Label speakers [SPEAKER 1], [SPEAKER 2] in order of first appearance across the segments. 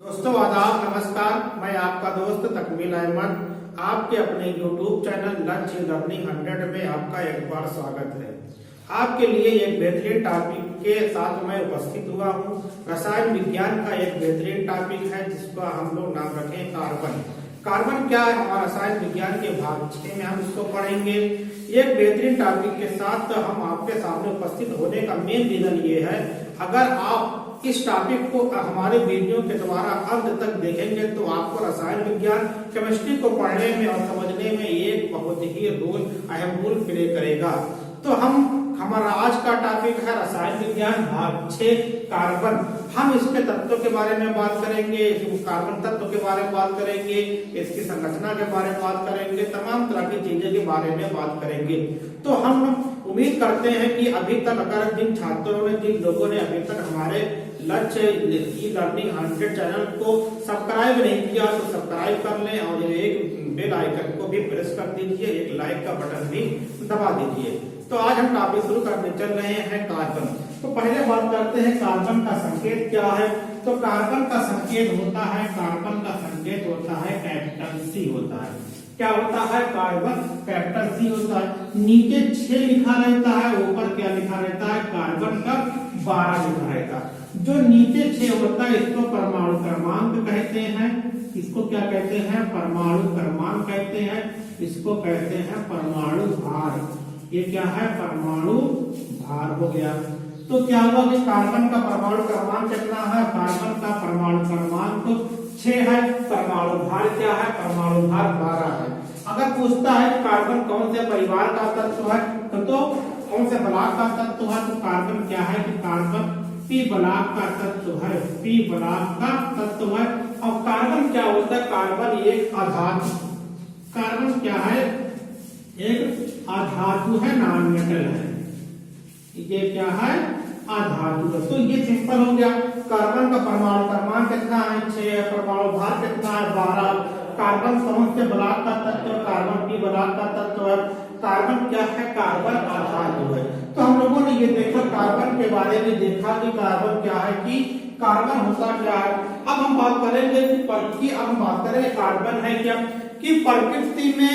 [SPEAKER 1] दोस्तों आदाब नमस्कार। मैं आपका दोस्त तकमील अहमद आपके अपने YouTube चैनल लर्न लर्निंग 100 में आपका एक बार स्वागत है। आपके लिए एक बेहतरीन टॉपिक के साथ मैं उपस्थित हुआ हूँ। रसायन विज्ञान का एक बेहतरीन टॉपिक है जिसका हम लोग नाम रखें कार्बन। कार्बन क्या है, हमारा रसायन विज्ञान के भाग 6 में हम इसको पढ़ेंगे। एक बेहतरीन टॉपिक के साथ हम आपके सामने उपस्थित होने का मेन रीजन ये है, अगर आप इस टॉपिक को हमारे वीडियो के द्वारा अंत तक देखेंगे तो आपको रसायन विज्ञान केमिस्ट्री को पढ़ने में और समझने में एक बहुत ही अहम रोल प्ले करेगा। तो हमारा आज का टॉपिक है रसायन विज्ञान भाग 6 कार्बन। हम इसके तत्वों के बारे में बात करेंगे, कार्बन तत्व के बारे में बात करेंगे, इसकी संरचना के बारे में बात करेंगे, तमाम तरह की चीजें के बारे में बात करेंगे। तो हम उम्मीद करते हैं कि अभी तक अगर जिन छात्रों ने जिन लोगों ने अभी तक हमारे लर्निंग 100 चैनल को सब्सक्राइब नहीं किया तो सब्सक्राइब कर लें और एक बेल आइकन को भी प्रेस कर दीजिए, एक लाइक का बटन भी दबा दीजिए। तो आज हम टॉपिक शुरू करने चल रहे हैं कार्बन। तो पहले बात करते हैं कार्बन का संकेत क्या है। तो कार्बन का संकेत होता है, कार्बन का संकेत होता है कैपिटल सी होता है। क्या होता है? कार्बन कैपिटल सी होता है। नीचे 6 लिखा रहता है, ऊपर क्या लिखा रहता है? कार्बन का 12 लिखा रहता है। जो नीचे 6 होता है इसको परमाणु क्रमांक कहते हैं। इसको क्या कहते हैं? परमाणु क्रमांक कहते हैं। इसको कहते हैं परमाणु भार। ये क्या है? परमाणु भार हो गया। तो क्या हुआ कि कार्बन का परमाणु क्रमांक कितना है? कार्बन का परमाणु क्रमांक 6 है। परमाणु भार क्या है? परमाणु भार 12 है। अगर पूछता है कार्बन कौन से परिवार का तत्व है तो कौन से ब्लॉक का तत्व है, तो कार्बन क्या है कि कार्बन पी ब्लॉक का तत्व है। पी ब्लॉक का तत्व है। और कार्बन क्या होता है? कार्बन एक अधातु। कार्बन क्या है? एक अधातु है, नॉन मेटल है। ये क्या है? अधातु है। तो ये सिंपल हो गया। कार्बन का परमाणु क्रमांक कितना है? 6 है। परमाणु भार कितना है? 12। कार्बन कौन से ब्लॉक का तत्व है? कार्बन पी ब्लॉक का तत्व है। कार्बन क्या है? कार्बन अधातु है। तो हम लोगों ने ये देखा कार्बन के बारे में देखा कि कार्बन क्या है कि कार्बन होता क्या है। अब हम बात करेंगे कि अब हम बात करें कार्बन है क्या कि प्रकृति में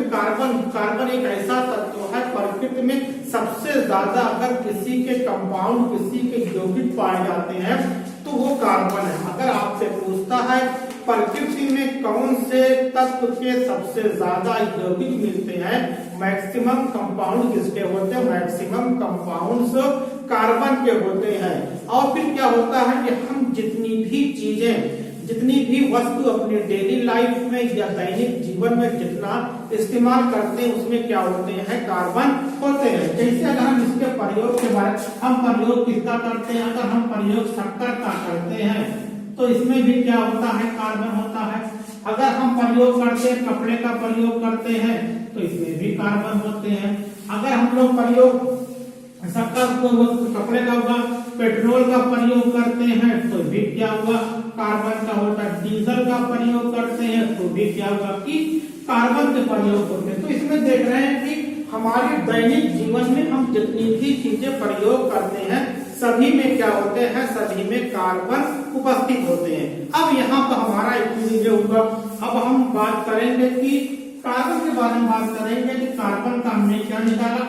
[SPEAKER 1] कार्बन एक ऐसा तत्व है प्रकृति में सबसे ज्यादा अगर किसी के कंपाउंड किसी के यौगिक पाए जाते हैं तो वो कार्बन है। अगर आपसे पूछता है प्रकृति में कौन से तत्व के सबसे ज्यादा यौगिक मिलते हैं, मैक्सिमम कंपाउंड किसके होते हैं? मैक्सिमम कंपाउंड्स कार्बन के होते हैं। और फिर क्या होता है कि हम जितनी भी वस्तु अपनी डेली लाइफ में या दैनिक जीवन में जितना इस्तेमाल करते हैं उसमें क्या होते हैं? कार्बन होते हैं। जैसे अगर हम इसके प्रयोग के बारे हम प्रयोग किसका करते हैं? अगर हम प्रयोग शक्कर का करते हैं तो इसमें भी क्या होता है? कार्बन होता है। अगर हम प्रयोग करते हैं कपड़े का प्रयोग करते हैं तो इसमें भी कार्बन होते हैं। अगर हम लोग प्रयोग शक्कर को कपड़े का हुआ, पेट्रोल का प्रयोग करते हैं तो भी क्या हुआ? कार्बन का होता है। डीजल का प्रयोग करते हैं तो भी क्या होगा कि कार्बन के प्रयोग होते हैं। तो इसमें देख रहे हैं कि हमारे दैनिक जीवन में हम जितनी भी चीजें प्रयोग करते हैं सभी में क्या होते हैं? सभी में कार्बन उपस्थित होते हैं। अब यहाँ पर हमारा एक होगा। अब हम बात करेंगे कि कार्बन के बारे में बात करेंगे कि कार्बन का हमने क्या निकाला?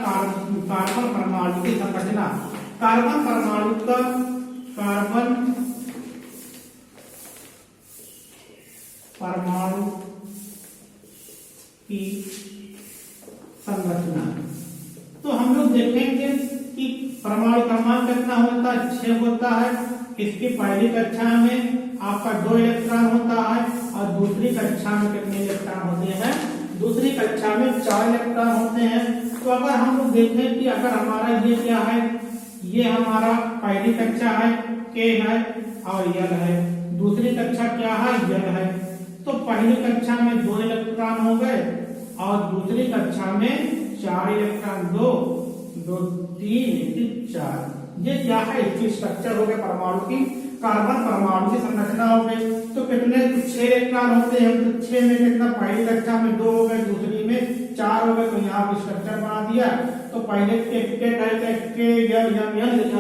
[SPEAKER 1] कार्बन परमाणु की संरचना। कार्बन परमाणु का कार्बन परमाणु की संरचना। तो हम लोग देखेंगे कि परमाणु क्रमांक कितना होता है? 6 होता है। इसकी पहली कक्षा में आपका 2 इलेक्ट्रॉन होता है और दूसरी कक्षा में कितने इलेक्ट्रॉन होते हैं? दूसरी कक्षा में 4 इलेक्ट्रॉन होते हैं। तो अगर हम लोग देखें कि अगर हमारा ये क्या है, ये हमारा पहली कक्षा है, K है और L है। दूसरी कक्षा क्या है? L है। तो पहली कक्षा में 2 इलेक्ट्रॉन हो गए और दूसरी कक्षा में 4 इलेक्ट्रॉन। 2 2 3 4। ये क्या है? इसकी स्ट्रक्चर हो गया परमाणु की कार्बन परमाणु की संरचना हो गई। तो कितने 6 इलेक्ट्रॉन होते हैं, तो 6 में कितना, पहली कक्षा में 2 हो गए, दूसरी में 4 हो गए। तो यहाँ पर स्ट्रक्चर बना दिया। तो पहले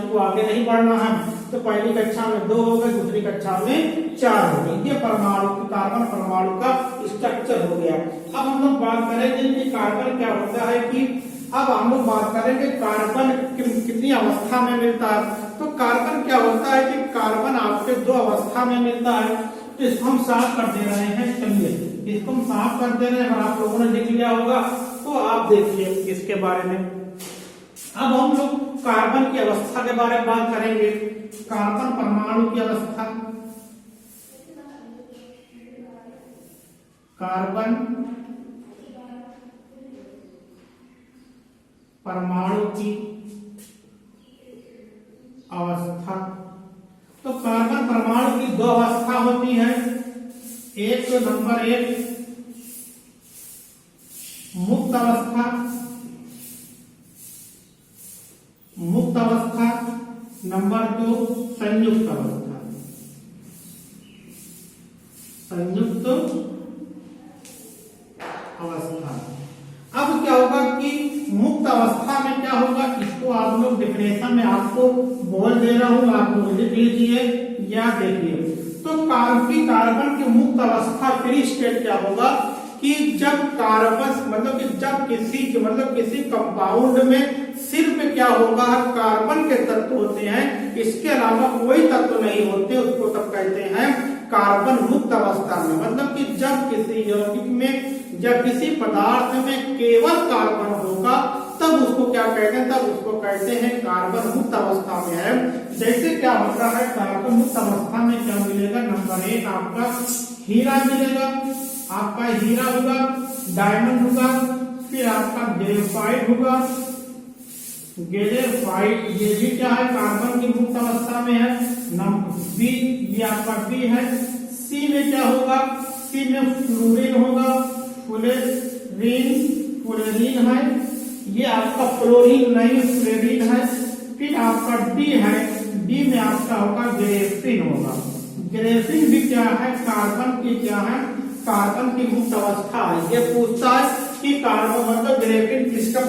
[SPEAKER 1] को आगे नहीं बढ़ना है, तो पहली कक्षा में 2 हो गए, दूसरी कक्षा में 4 हो गए। ये परमाणु, कार्बन परमाणु का स्ट्रक्चर हो गया। अब हम लोग बात करेंगे कि कार्बन क्या होता है, कि अब हम लोग बात करेंगे कार्बन कितनी अवस्था में मिलता है। तो कार्बन क्या होता है कि कार्बन आपके 2 अवस्था में मिलता है। तो इसको हम साफ कर दे रहे हैं। चलिए इसको हम साफ कर दे रहे हैं, और आप लोगों ने लिख लिया होगा, तो आप देखिए इसके बारे में। अब हम लोग कार्बन की अवस्था के बारे में बात करेंगे। कार्बन परमाणु की अवस्था, कार्बन परमाणु की अवस्था। तो कार्बन परमाणु की 2 अवस्था होती है। एक तो नंबर 1 मुक्त अवस्था, मुक्त अवस्था। नंबर 2 संयुक्त अवस्था, संयुक्त अवस्था। अब क्या होगा कि मुक्त अवस्था में क्या होगा, इसको आप लोग डिफिनेशन में आपको बोल दे रहा हूं, आप लोग लिख लीजिए या देखिए। तो कार्बन की मुक्त अवस्था फ्री स्टेट क्या होगा कि जब कार्बन जब किसी कंपाउंड में सिर्फ क्या होगा, कार्बन के तत्व होते हैं, इसके अलावा कोई तत्व नहीं होते, उसको तब कहते हैं कार्बन मुक्त अवस्था में। मतलब कि जब किसी यौगिक में, जब किसी पदार्थ में केवल कार्बन होगा, तब उसको क्या कहते हैं, तब उसको कहते हैं कार्बन मुक्त अवस्था में है। जैसे क्या होता है, कार्बन मुक्त अवस्था में क्या मिलेगा, नंबर 1 आपका हीरा मिलेगा, आपका हीरा होगा, डायमंड होगा, फिर आपका ग्रेफाइट होगा, ग्रेफाइट ये भी क्या है, कार्बन की मुक्त अवस्था में है। नंबर बी, ये आपका बी है। सी में क्या होगा, सी में फ्लोरीन होगा, फ्लोरीन है, ये आपका फ्लोरीन नहीं फ्लोरीन है। फिर आपका डी है, डी में आपका होगा ग्रेफिन होगा। ग्रेफिन भी क्या है, कार्बन की क्या है, कार्बन की मुक्त अवस्था है। ये पूछता है कि कार्बन ग्रेफिन किसका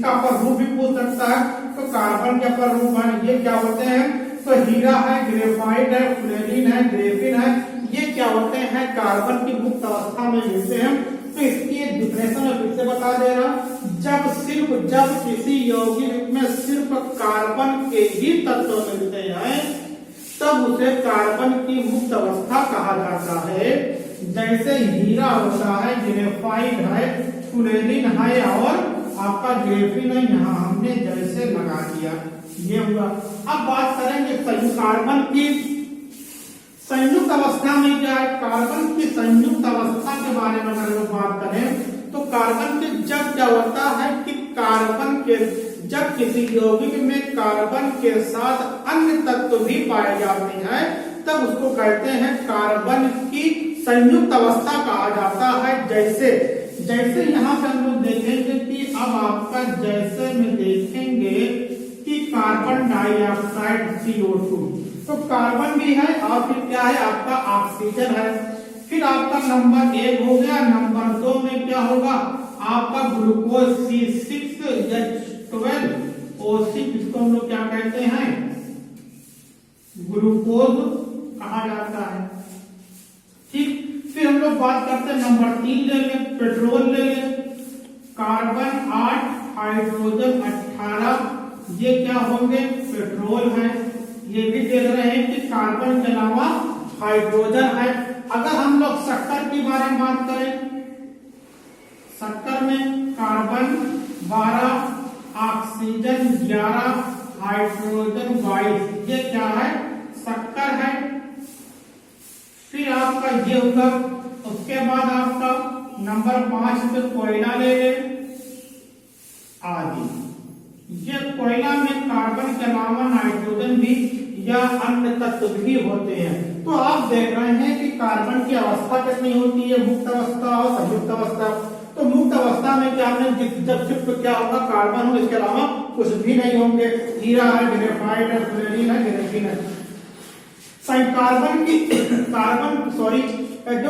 [SPEAKER 1] अपर रूप भी पूछ सकता है। तो कार्बन के अपर रूप है, ये क्या होते हैं, तो हीरा है, ग्रेफाइट है, फ्लोरीन है, ग्रेफिन है, ये क्या होते हैं, कार्बन की मुक्त अवस्था में मिलते हैं। तो इसकी एक डिफिनेशन में फिर से बता दे रहा, जब किसी यौगिक में सिर्फ कार्बन के ही तत्व मिलते हैं, तब उसे कार्बन की मुक्त अवस्था कहा जाता है। जैसे हीरा होता है, ग्रेफाइट है, फ्लोरीन है और आपका ग्रेफिन है। यहाँ हमने जैसे लगा दिया, ये हुआ। अब बात करेंगे कार्बन की संयुक्त अवस्था में क्या है। कार्बन की संयुक्त अवस्था के बारे में अगर हम बात करें, तो कार्बन के जब क्या होता है कि जब किसी यौगिक में कार्बन के साथ अन्य तत्व भी पाए जाते हैं, तब उसको कहते हैं कार्बन की संयुक्त अवस्था कहा जाता है। जैसे यहाँ पे हम लोग देखेंगे कि अब आपका जैसे में देखेंगे कि कार्बन डाइऑक्साइड CO2, तो कार्बन भी है और फिर क्या है आपका ऑक्सीजन है। फिर आपका नंबर 1 हो गया। नंबर 2 में क्या होगा, आपका ग्लूकोज C6H12O6, इसको हम लोग क्या कहते हैं, ग्लूकोज कहा जाता है। ठीक, फिर हम लोग बात करते हैं नंबर 3 ले लें, पेट्रोल ले लें। कार्बन 8 हाइड्रोजन 18, ये क्या होंगे, पेट्रोल है। ये भी देख रहे हैं कि कार्बन के अलावा हाइड्रोजन है। अगर हम लोग शक्कर के बारे में बात करें, शक्कर में कार्बन 12, ऑक्सीजन 11, हाइड्रोजन 22, ये क्या है, शक्कर है। फिर आपका ये होगा। उसके बाद आपका नंबर 5 पे कोयला ले ले आदि। ये कोयला में कार्बन के अलावा नाइट्रोजन भी या अन्य तत्व भी होते हैं। तो आप देख रहे हैं कि कार्बन की अवस्था कितनी होती है, मुक्त अवस्था और संयुक्त अवस्था। तो मुक्त अवस्था में क्या है, जब सिर्फ क्या होगा, कार्बन हो, इसके अलावा कुछ भी नहीं होंगे। हीरा है, ग्रेफाइट है, फ्लोरीन है, ग्रेफिन है। जो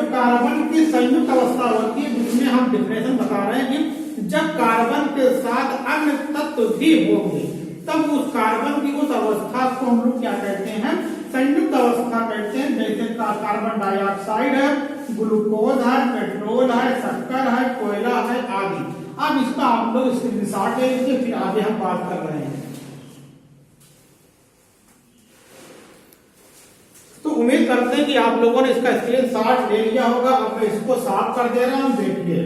[SPEAKER 1] कार्बन की संयुक्त अवस्था होती है, जिसमें हम डिफिनेशन बता रहे हैं कि जब कार्बन के साथ अन्य तत्व भी होंगे तब उस कार्बन की उस अवस्था को हम लोग क्या कहते हैं, संयुक्त अवस्था कहते हैं। जैसे कार्बन डाइऑक्साइड है, ग्लूकोज है, पेट्रोल है, शक्कर है, कोयला है आदि। अब इसका आप लोग स्क्रीनशॉट ले लीजिए, फिर आगे हम बात कर रहे हैं। तो उम्मीद करते हैं कि आप लोगों ने इसका स्क्रीनशॉट ले लिया होगा। अब मैं इसको साफ कर दे रहा हूं, देखिए।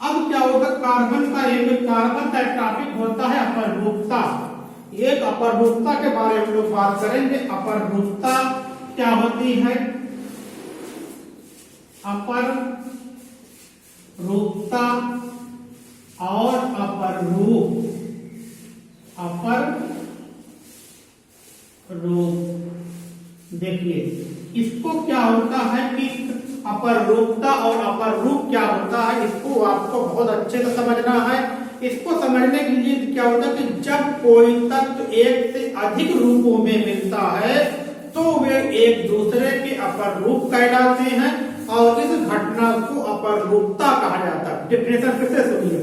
[SPEAKER 1] अब क्या होगा, कार्बन का एक टॉपिक होता है अपरूपता। एक अपरूपता के बारे में हम लोग बात करेंगे। अपरूपता क्या होती है? अपरूपता और अपरूप। देखिए इसको क्या होता है कि अपरूपता और अपरूप क्या होता है, इसको आपको बहुत अच्छे से समझना है। इसको समझने के लिए क्या होता है कि जब कोई तत्व एक से अधिक रूपों में मिलता है तो वे एक दूसरे के अपरूप कहलाते हैं और इस घटना को अपरूपता कहा जाता है। डिफिनेशन फिर से सुनिए।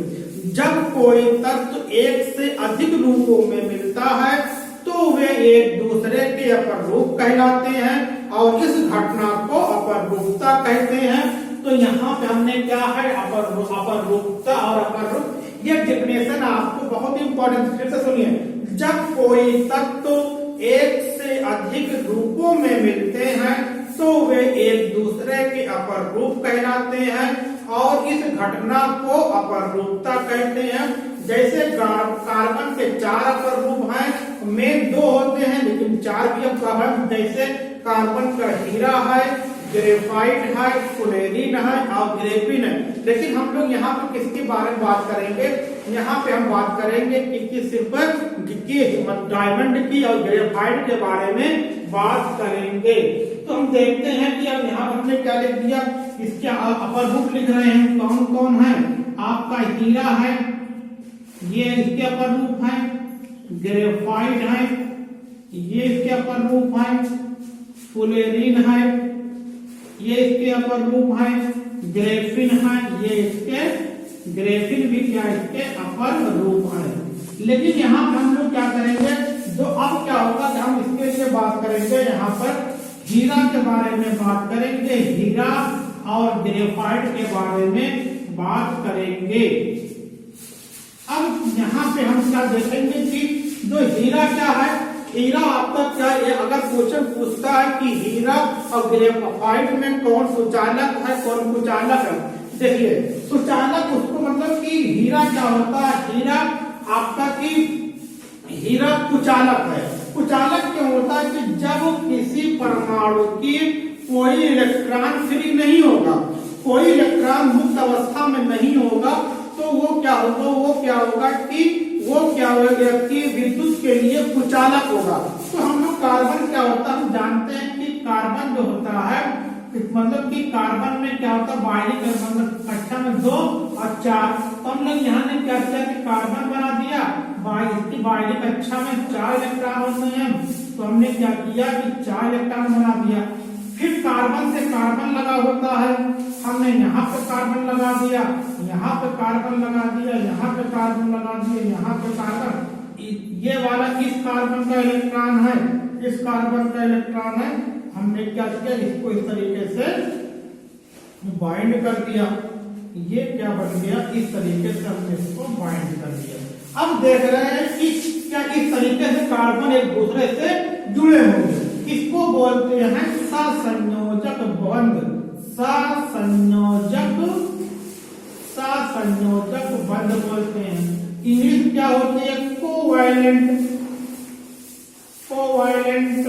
[SPEAKER 1] जब कोई तत्व एक से अधिक रूपों में मिलता है तो वे एक दूसरे के अपरूप कहलाते हैं और इस घटना को अपरूपता कहते हैं। तो यहाँ पे हमने क्या है, अपरूपता और अपरूप। ये डिफिनेशन आपको बहुत इंपॉर्टेंट, फिर से सुनिए। जब कोई तत्व एक से अधिक रूपों में मिलते हैं तो वे एक दूसरे के अपरूप कहलाते हैं और इस घटना को अपरूपता कहते हैं। जैसे कार्बन के 4 अपरूप हैं, मेन 2 होते हैं लेकिन 4 भी हम कहा। जैसे कार्बन का हीरा है, ग्रेफाइट है, फ्लोरीन है और ग्रेफिन है। लेकिन हम लोग यहाँ पे किसके बारे में बात करेंगे? यहाँ पे हम बात करेंगे कि सिर्फ डायमंड की और ग्रेफाइट के बारे में बात करेंगे। तो हम देखते हैं कि अब यहाँ हमने क्या लिख दिया, इसके अपरूप लिख रहे हैं। कौन कौन है? आपका हीरा है, ये इसके अपरूप है। ग्रेफाइट है, ये इसके अपरूप है। फ्लोरीन है, ये इसके अपरूप है। ग्रेफिन है, ये इसके ग्रेफिन भी क्या इसके अपरूप है। लेकिन यहाँ पर हम लोग क्या करेंगे, जो अब क्या होगा कि हम इसके लिए बात करेंगे। यहाँ पर हीरा के बारे में बात करेंगे, हीरा और ग्रेफाइट के बारे में बात करेंगे। अब यहाँ पे हम क्या देखेंगे कि जो हीरा क्या है, हीरा आपका क्या है, अगर क्वेश्चन पूछता है कि हीरा और ग्रेफाइट में कौन सुचालक है कौन कुचालक है। देखिए सुचालक उसको मतलब कि हीरा क्या होता है, हीरा आपका कि हीरा कुचालक है। कुचालक क्यों होता है कि जब किसी परमाणु की कोई इलेक्ट्रॉन फ्री नहीं होगा, कोई इलेक्ट्रॉन मुक्त अवस्था में नहीं होगा, तो वो क्या होगा कि विद्युत के लिए कुचालक होगा। तो हम लोग कार्बन क्या होता है, हम जानते हैं कि कार्बन जो होता है मतलब कि कार्बन में क्या होता है, बाइलिक मतलब कक्षा में 2 और 4। तो हम लोग यहाँ ने क्या किया कि कार्बन बना दिया, इसकी बाइलिक कक्षा में 4 इलेक्ट्रॉन होते हैं। तो हमने क्या किया कि 4 इलेक्ट्रॉन बना दिया। फिर कार्बन से कार्बन लगा होता है, हमने यहाँ पे कार्बन लगा दिया, यहाँ पे कार्बन लगा दिया, यहाँ पे कार्बन लगा दिया, यहाँ पे कार्बन। ये वाला इस कार्बन का इलेक्ट्रॉन है, इस कार्बन का इलेक्ट्रॉन है। हमने क्या किया, इसको इस तरीके से बाइंड कर दिया। ये क्या बन गया, इस तरीके से हमने इसको बाइंड कर दिया। अब देख रहे हैं कि क्या इस तरीके से कार्बन एक दूसरे से जुड़े होंगे। इसको बोलते हैं सहसंयोजक बंध। सहसंयोजक बंध बोलते हैं। इंग्लिश क्या होती है, कोवैलेंट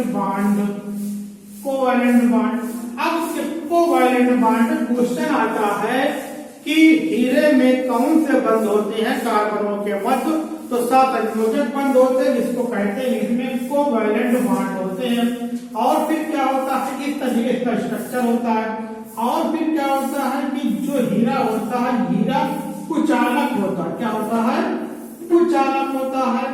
[SPEAKER 1] बॉन्ड। अब कोवैलेंट बॉन्ड क्वेश्चन आता है कि हीरे में कौन से बंध होते हैं कार्बनों के मध्य, तो सहसंयोजक बंध होते हैं, जिसको कहते हैं इसमें कोवैलेंट बॉन्ड होते हैं। और फिर क्या होता है, इस तरीके का स्ट्रक्चर होता है। और फिर क्या होता है कि जो हीरा होता है, हीरा कुचालक होता है। क्या होता है, कुचालक होता है।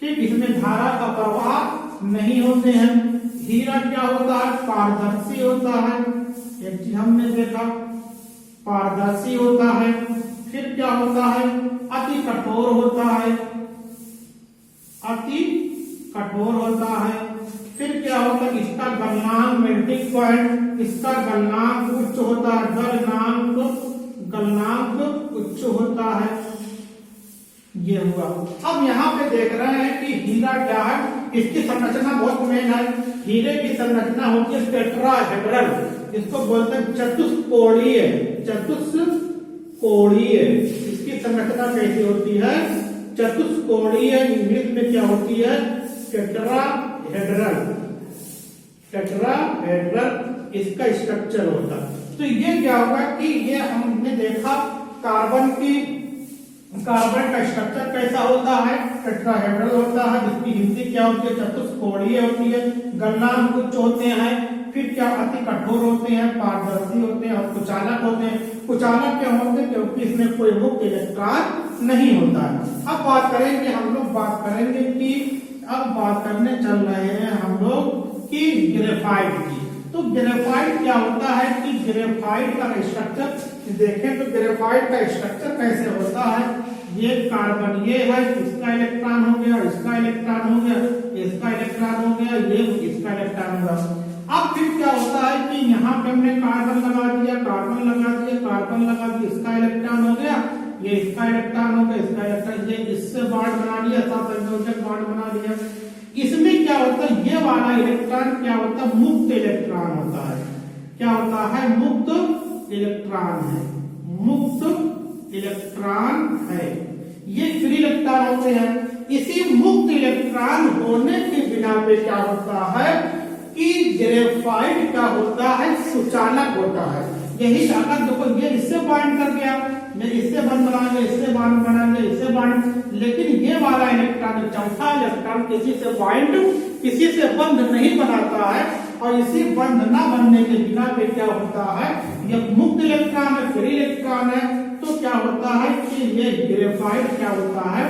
[SPEAKER 1] ठीक, इसमें धारा का प्रवाह नहीं होते हैं। हीरा क्या होता है, पारदर्शी होता है, एक चीज हमने देखा, पारदर्शी होता है। फिर क्या होता है, अति कठोर होता है, अति कठोर होता है। फिर क्या होता है, इसका गलनांक मेल्टिंग पॉइंट, इसका गलनांक उच्च होता है, गलनांक उच्च होता है। ये हुआ। अब यहाँ पे देख रहे हैं कि हीरा क्या है, इसकी संरचना बहुत मेन है। हीरे की संरचना होती है टेट्राहेड्रल, इसको बोलते हैं चतुष्कोणीय, चतुष्कोणीय। इसकी संरचना कैसी होती है, चतुष्कोणीय। इंग्लिश में क्या होती है, टेट्राहेड्रल, टेट्राहेड्रल इसका स्ट्रक्चर होता है। तो ये क्या होगा कि ये हमने देखा कार्बन का स्ट्रक्चर कैसा होता है, टेट्राहेड्रल होता है, जिसकी हिंदी क्या होती है, चतुष्कोणीय होती है, गलनांक उच्च होते हैं। फिर क्या, अति कठोर होते हैं, पारदर्शी होते हैं और कुचालक होते हैं। कुचालक क्या होते हैं, क्योंकि इसमें कोई मुक्त इलेक्ट्रॉन नहीं होता है। अब बात करेंगे हम लोग, बात करेंगे कि अब बात करने चल रहे हैं हम लोग कि ग्रेफाइट की। तो ग्रेफाइट क्या होता है कि ग्रेफाइट का स्ट्रक्चर देखें तो ग्रेफाइट का स्ट्रक्चर कैसे होता है। ये कार्बन ये है, इसका इलेक्ट्रॉन हो गया, इसका इलेक्ट्रॉन हो गया, इसका इलेक्ट्रॉन हो गया, ये इसका इलेक्ट्रॉन होगा। अब फिर क्या होता है कि यहाँ पे हमने कार्बन लगा दिया, कार्बन लगा दिया, कार्बन लगा दिया, इसका इलेक्ट्रॉन हो गया, ये इसका इलेक्ट्रॉन हो गया, इसका इलेक्ट्रॉन, ये इससे बॉन्ड बना लिया, साथ संयोजक बॉन्ड बना लिया। इसमें क्या होता है, ये वाला इलेक्ट्रॉन क्या होता है, मुक्त इलेक्ट्रॉन होता है। क्या होता है, मुक्त इलेक्ट्रॉन है, मुक्त इलेक्ट्रॉन है। ये फ्री इलेक्ट्रॉन होते हैं। इसी मुक्त इलेक्ट्रॉन होने के बिना पे क्या होता है कि ग्रेफाइट क्या होता है, सुचालक होता है। यही अगर देखो ये इससे बॉन्ड कर गया, मैं इससे बॉन्ड बनाएंगे, इससे बॉन्ड बनाएंगे, इससे बॉन्ड, लेकिन ये वाला इलेक्ट्रॉन, चौथा इलेक्ट्रॉन किसी से बॉन्ड, किसी से बंध नहीं बनाता है। और इसी बंध न बनने के बिना पे क्या होता है, ये मुक्त इलेक्ट्रॉन है, फ्री इलेक्ट्रॉन है। तो क्या होता है कि ये ग्रेफाइट क्या होता है,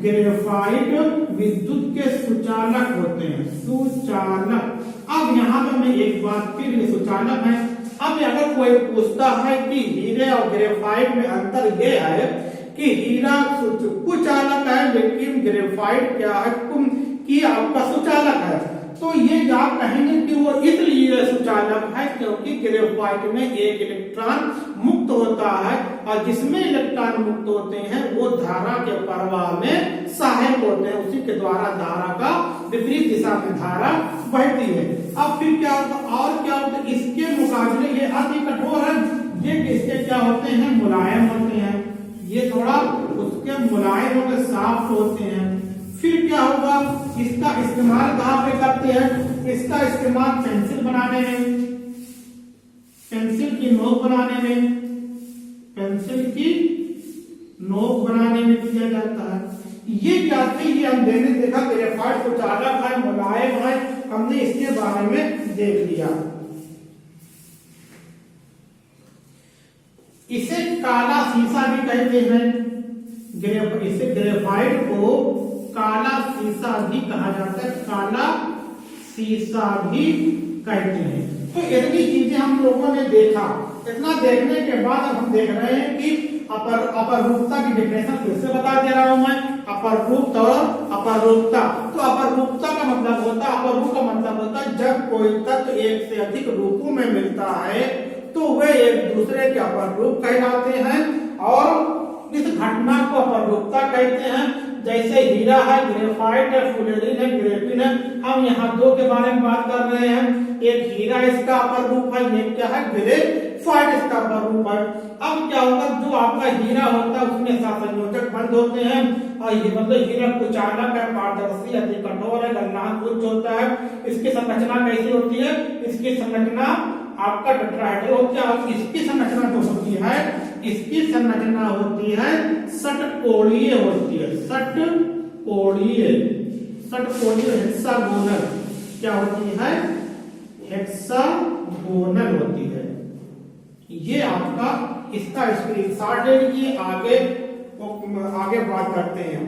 [SPEAKER 1] ग्रेफाइट विद्युत के सुचालक होते हैं, सुचालक। अब यहाँ पे मैं एक बात, फिर ये सुचालक है। अब अगर कोई पूछता है कि हीरे और ग्रेफाइट में अंतर ये है कि हीरा कुचालक है लेकिन ग्रेफाइट क्या है, कि आपका सुचालक है, तो ये आप कहेंगे कि वो इसलिए सुचालक है क्योंकि ग्रेफाइट में एक इलेक्ट्रॉन मुक्त होता है और जिसमें इलेक्ट्रॉन मुक्त होते हैं वो धारा के प्रवाह में सहायक होते हैं, उसी के द्वारा धारा का विपरीत दिशा में धारा बहती है। अब फिर क्या होता, और क्या होता, इसके मुकाबले ये अति कठोर है, ये इसके क्या होते हैं, मुलायम होते हैं। ये थोड़ा उसके मुलायम होकर सॉफ्ट होते हैं। फिर क्या होगा, इसका इस्तेमाल कहाँ पे करते हैं, इसका इस्तेमाल पेंसिल बनाने में, पेंसिल की नोक बनाने में, पेंसिल की नोक बनाने में किया जाता है। ये क्या थी, ये हम देने देखा ग्रेफाइट सुचालक है, मुलायम है, हमने इसके बारे में देख लिया। इसे काला शीशा भी कहते हैं, इसे ग्रेफाइट को काला शीशा भी कहा जाता है, काला शीशा भी कहते हैं। तो इतनी चीजें हम लोगों ने देखा। इतना देखने के बाद अब हम देख रहे हैं कि अपरूपता की डेफिनेशन फिर से बता दे रहा हूं मैं, अपरूप और अपरूपता। तो अपरूपता का मतलब होता है, अपरूप का मतलब होता है जब कोई तत्व एक से अधिक रूपों में मिलता है तो वे एक दूसरे के अपरूप कहलाते हैं और इस घटना को अपरूपता कहते हैं। जैसे हीरा है, ग्रेफाइट है, फुलेरिन है, ग्रेफिन है। हम यहाँ दो के बारे में बात कर रहे हैं, एक हीरा इसका अपर रूप है, एक क्या है, ग्रेफाइट इसका अपर रूप है। अब क्या होगा, जो आपका हीरा होता है उसमें सहसंयोजक बंध होते हैं और ये मतलब हीरा कुचालक है, पारदर्शी, अति कठोर है, गलनांक उच्च होता है। इसकी संरचना कैसी होती है, इसकी संरचना आपका टेट्राहेड्रल होती है और इसकी संरचना जो होती है, इसकी संरचना होती है षटकोणीय होती है, षटकोणीय, षटकोणीय हेक्सागोनल क्या होती है, हेक्सागोनल होती है। ये आपका इसका स्क्रीनशॉट ले लीजिए, आगे बात करते हैं।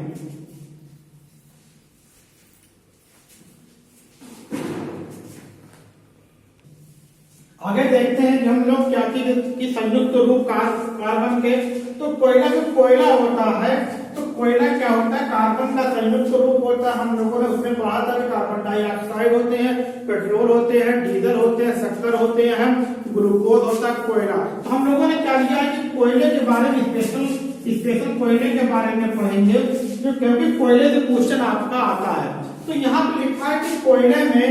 [SPEAKER 1] आगे देखते हैं कि हम लोग क्या कि संयुक्त रूप कार्बन के। तो कोयला जो कोयला होता है, तो कोयला क्या होता है, कार्बन का संयुक्त रूप होता है। हम लोगों ने उसमें पढ़ा था कि कार्बन डाइऑक्साइड होते हैं, पेट्रोल होते हैं, डीजल होते हैं, शक्कर होते हैं, ग्लूकोज होता है, कोयला। तो हम लोगों ने क्या किया कि कोयले के बारे में स्पेशल कोयले के बारे में पढ़ेंगे, क्योंकि कोयले से क्वेश्चन आपका आता है। तो यहाँ पे लिखा है कि कोयले में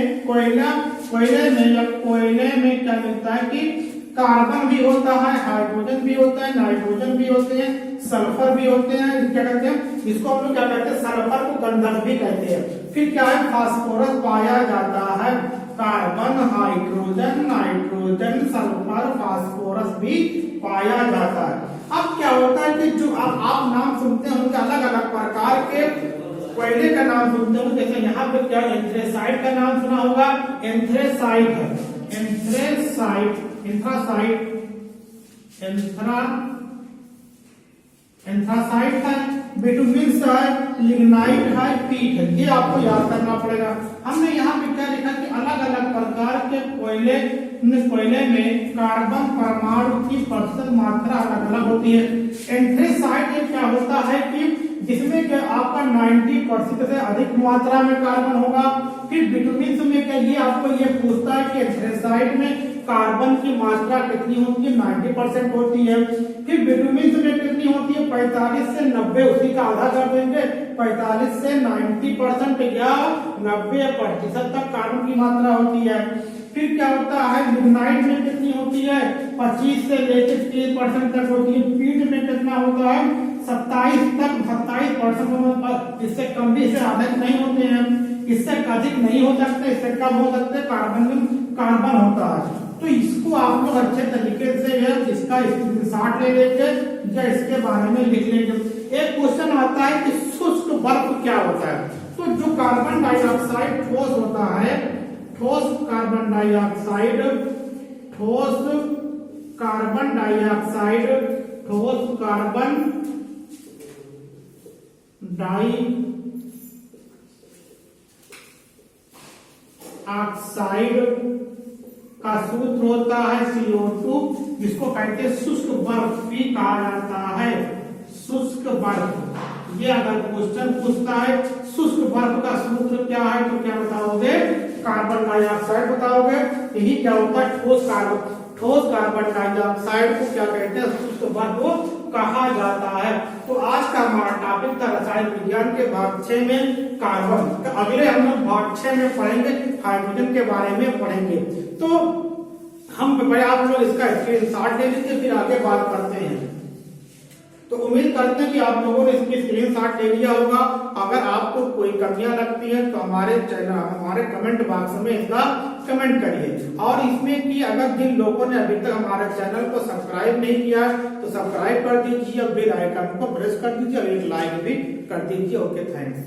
[SPEAKER 1] क्या मिलता है कि कार्बन भी होता है, हाइड्रोजन भी होता है, नाइट्रोजन भी होते हैं, सल्फर भी होते हैं। क्या कहते हैं इसको, हम लोग क्या कहते हैं, सल्फर को गंधक भी कहते हैं। फिर क्या है, फास्फोरस पाया जाता है। Carbon, hydrogen, nitrogen, sulphur, phosphorus भी पाया जाता है। अब क्या होता है कि जो आप नाम सुनते होंगे अलग अलग प्रकार के कोयले का नाम सुनते होंगे, जैसे यहाँ पे क्या एंथ्रेसाइट का नाम सुना होगा, एंथ्रासाइट है, बिटुमिन है, लिग्नाइट है, पीट है। ये आपको याद करना पड़ेगा। हमने यहाँ पे क्या लिखा कि अलग अलग प्रकार के कोयले में कार्बन परमाणु की प्रतिशत मात्रा अलग अलग होती है। एंथ्रेसाइट ये क्या होता है कि जिसमें क्या आपका 90% से अधिक मात्रा में कार्बन होगा। फिर बिटुमिन में क्या ये आपको ये पूछता है कि एंथ्रेसाइट में कार्बन की मात्रा कितनी होती है, 90% होती है। फिर बिटुमिन में कितनी होती है, 45 से 90, उसी का आधा कर देंगे, 45 से 90% या 90% तक कार्बन की मात्रा होती है। फिर क्या होता है, लिग्नाइट में कितनी होती है, 25 से लेकर 30% तक होती है। पीट में कितना होता है, 27%। इससे कम भी, इससे अधिक नहीं होते हैं, इससे अधिक नहीं हो सकते, इससे कम हो सकते, कार्बन होता है। तो इसको आप लोग अच्छे तरीके से इसका स्क्रीनशॉट ले लेंगे या इसके बारे में लिख लेंगे। एक क्वेश्चन आता है कि शुष्क बर्फ क्या होता है। तो जो कार्बन डाइऑक्साइड ठोस होता है, ठोस कार्बन डाइऑक्साइड का सूत्र होता है CO2, जिसको कहते हैं शुष्क बर्फ भी कहा जाता है। शुष्क बर्फ, ये अगर क्वेश्चन पूछता है शुष्क बर्फ का सूत्र क्या है, तो क्या बताओगे, कार्बन डाइऑक्साइड बताओगे। यही क्या होता है, ठोस कार्बन डाइऑक्साइड को क्या कहते हैं, शुष्क बर्फ कहा जाता है। तो आज का हमारा टॉपिक था रसायन विज्ञान के भाग 6 में कार्बन। तो अगले हम लोग भाग 6 में पढ़ेंगे, हाइड्रोजन के बारे में पढ़ेंगे। तो हम आप लोग इसका स्क्रीनशॉट ले लीजिए, फिर आगे बात करते हैं। तो उम्मीद करते हैं कि आप लोगों ने इसकी स्क्रीनशॉट ले लिया होगा। अगर आपको कोई कमियां लगती है तो हमारे कमेंट बॉक्स में इसका कमेंट करिए। और इसमें कि अगर जिन लोगों ने अभी तक हमारे चैनल को सब्सक्राइब नहीं किया तो सब्सक्राइब कर दीजिए, बेल आइकन को प्रेस कर दीजिए और एक लाइक भी कर दीजिए। Okay, thanks.